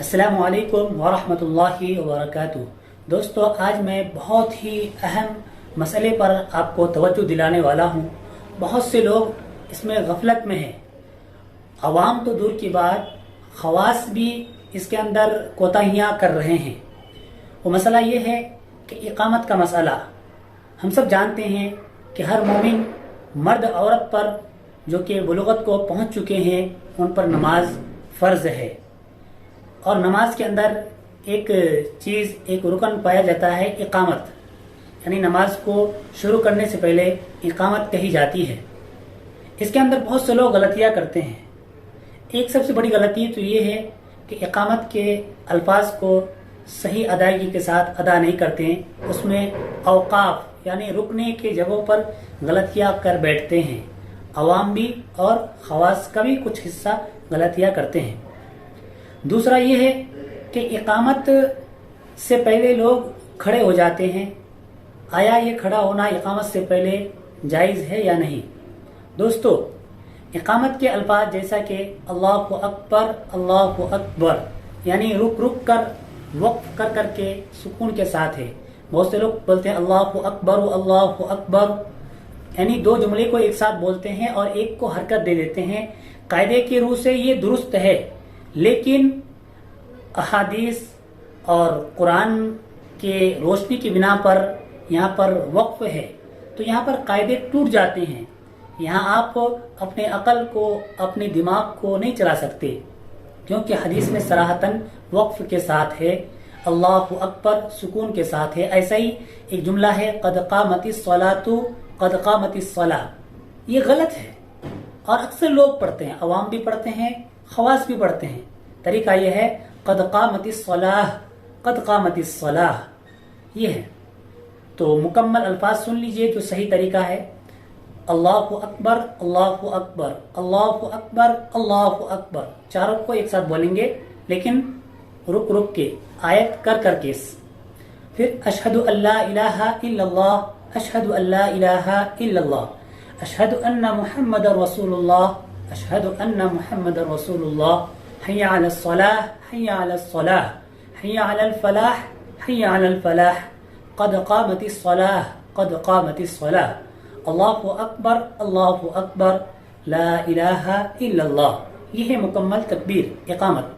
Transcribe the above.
السلام علیکم ورحمۃ اللہ وبرکاتہ۔ دوستو، آج میں بہت ہی اہم مسئلے پر آپ کو توجہ دلانے والا ہوں۔ بہت سے لوگ اس میں غفلت میں ہیں، عوام تو دور کی بات، خواص بھی اس کے اندر کوتاہیاں کر رہے ہیں۔ وہ مسئلہ یہ ہے کہ اقامت کا مسئلہ۔ ہم سب جانتے ہیں کہ ہر مومن مرد عورت پر جو کہ بلوغت کو پہنچ چکے ہیں ان پر نماز فرض ہے، اور نماز کے اندر ایک چیز، ایک رکن پایا جاتا ہے، اقامت، یعنی نماز کو شروع کرنے سے پہلے اقامت کہی جاتی ہے۔ اس کے اندر بہت سے لوگ غلطیاں کرتے ہیں۔ ایک سب سے بڑی غلطی تو یہ ہے کہ اقامت کے الفاظ کو صحیح ادائیگی کے ساتھ ادا نہیں کرتے ہیں، اس میں اوقاف یعنی رکنے کے جگہوں پر غلطیاں کر بیٹھتے ہیں۔ عوام بھی اور خواص کا بھی کچھ حصہ غلطیاں کرتے ہیں۔ دوسرا یہ ہے کہ اقامت سے پہلے لوگ کھڑے ہو جاتے ہیں۔ آیا یہ کھڑا ہونا اقامت سے پہلے جائز ہے یا نہیں؟ دوستو، اقامت کے الفاظ جیسا کہ اللہ اکبر یعنی رک رک کر، وقف کر کر کے سکون کے ساتھ ہے۔ بہت سے لوگ بولتے ہیں اللہ اکبر، یعنی دو جملے کو ایک ساتھ بولتے ہیں اور ایک کو حرکت دے دیتے ہیں۔ قاعدے کی روح سے یہ درست ہے، لیکن احادیث اور قرآن کے روشنی کی بنا پر یہاں پر وقف ہے، تو یہاں پر قاعدے ٹوٹ جاتے ہیں۔ یہاں آپ اپنے عقل کو، اپنے دماغ کو نہیں چلا سکتے، کیونکہ حدیث میں صراحتاً وقف کے ساتھ ہے، اللہ اکبر سکون کے ساتھ ہے۔ ایسا ہی ایک جملہ ہے قد قامت الصلاۃ، یہ غلط ہے اور اکثر لوگ پڑھتے ہیں، عوام بھی پڑھتے ہیں، خواص بھی پڑھتے ہیں۔ طریقہ یہ ہے قد قامت الصلاۃ، یہ ہے۔ تو مکمل الفاظ سن لیجئے جو صحیح طریقہ ہے۔ اللہ اکبر، اللہ اکبر، اللہ اکبر، اللہ اکبر، چاروں کو ایک ساتھ بولیں گے، لیکن رک رک کے، آیت کر کر کے۔ پھر اشہد ان لا الہ الا اللہ، اشہد ان لا الہ الا اللہ، اشہد ان محمد رسول اللہ، اشہد ان محمد رسول اللہ، حی علی الصلاۃ، حی علی الصلاۃ، حی علی الفلاح، حی علی الفلاح، قد قامت الصلاۃ، قد قامت الصلاۃ، اللہ اکبر، لا الہ الا اللہ۔ یہ ہے مکمل تکبیر، اقامت۔